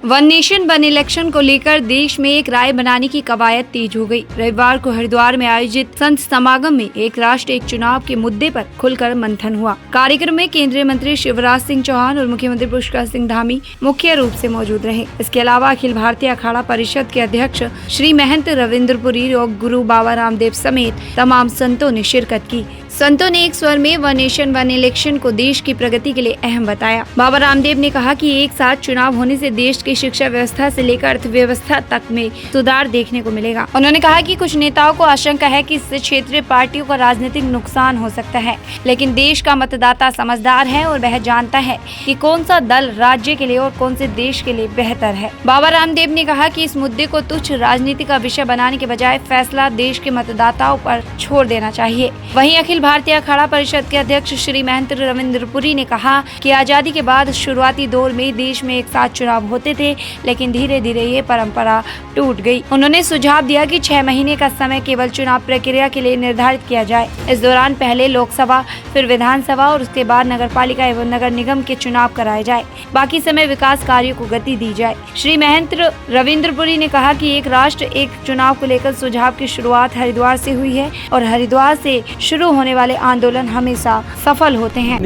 One nation one election को लेकर देश में एक राय बनाने की कवायद तेज हो गई। रविवार को हरिद्वार में आयोजित संत समागम में एक राष्ट्र एक चुनाव के मुद्दे पर खुलकर मंथन हुआ। कार्यक्रम में केंद्रीय मंत्री शिवराज सिंह चौहान और मुख्यमंत्री पुष्कर सिंह धामी मुख्य रूप से मौजूद रहे। इसके अलावा अखिल भारतीय अखाड़ा परिषद के अध्यक्ष श्री महंत रविंद्रपुरी और गुरु बाबा रामदेव समेत तमाम संतों ने शिरकत की। संतों ने एक स्वर में वन नेशन वन इलेक्शन को देश की प्रगति के लिए अहम बताया। बाबा रामदेव ने कहा कि एक साथ चुनाव होने से देश की शिक्षा व्यवस्था से लेकर अर्थव्यवस्था तक में सुधार देखने को मिलेगा। उन्होंने कहा कि कुछ नेताओं को आशंका है कि इससे क्षेत्रीय पार्टियों का राजनीतिक नुकसान हो सकता है, लेकिन देश का मतदाता समझदार है और वह जानता है कि कौन सा दल राज्य के लिए और कौन से देश के लिए बेहतर है। बाबा रामदेव ने कहा कि इस मुद्दे को तुच्छ राजनीति का विषय बनाने के बजाय फैसला देश के मतदाताओं पर छोड़ देना चाहिए। वहीं अखिल भारतीय अखाड़ा परिषद के अध्यक्ष श्री महंत रविंद्रपुरी ने कहा कि आजादी के बाद शुरुआती दौर में देश में एक साथ चुनाव होते थे, लेकिन धीरे धीरे ये परंपरा टूट गई। उन्होंने सुझाव दिया कि 6 महीने का समय केवल चुनाव प्रक्रिया के लिए निर्धारित किया जाए। इस दौरान पहले लोकसभा, फिर विधानसभा और उसके बाद नगरपालिका एवं नगर निगम के चुनाव कराए जाए। बाकी समय विकास कार्यों को गति दी जाए। श्री महंत रविंद्रपुरी ने कहा कि एक राष्ट्र एक चुनाव को लेकर सुझाव की शुरुआत हरिद्वार से हुई है और हरिद्वार से शुरू होने वाले आंदोलन हमेशा सफल होते हैं।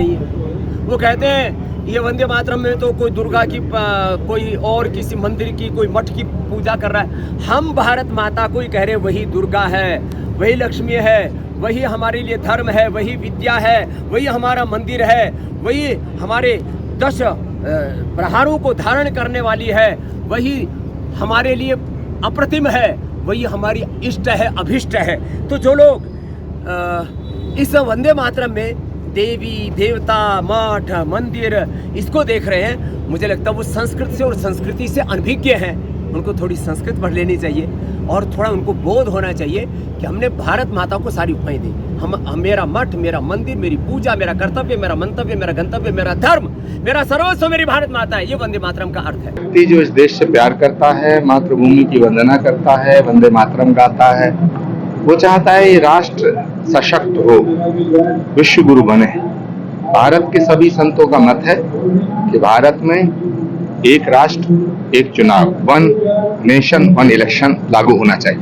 वो कहते हैं ये वंदे मातरम में तो कोई दुर्गा की, कोई और किसी मंदिर की, कोई मठ की पूजा कर रहा है। हम भारत माता को ही कह रहे वही दुर्गा है, वही लक्ष्मी है, वही हमारे लिए धर्म है, वही विद्या है, वही हमारा मंदिर है, वही हमारे 10 प्रहारों को धारण करने वाली है, वही हमारे लिए अप्रतिम है, वही हमारी इष्ट है, अभिष्ट है। तो जो लोग इस वंदे मातरम में देवी देवता मठ मंदिर इसको देख रहे हैं, मुझे लगता है वो संस्कृत से और संस्कृति से अनभिज्ञ हैं। उनको थोड़ी संस्कृत पढ़ लेनी चाहिए और थोड़ा उनको बोध होना चाहिए कि हमने भारत माता को सारी उपमाएं दी। हम मेरा मठ, मेरा मंदिर, मेरी पूजा, मेरा कर्तव्य, मेरा मंतव्य, मेरा गंतव्य, मेरा धर्म, मेरा सर्वस्व मेरी भारत माता है। ये वंदे मातरम का अर्थ है। व्यक्ति जो इस देश से प्यार करता है, मातृभूमि की वंदना करता है, वंदे मातरम गाता है, वो चाहता है ये राष्ट्र सशक्त हो, विश्व गुरु बने। भारत के सभी संतों का मत है कि भारत में एक राष्ट्र एक चुनाव, वन नेशन वन इलेक्शन लागू होना चाहिए।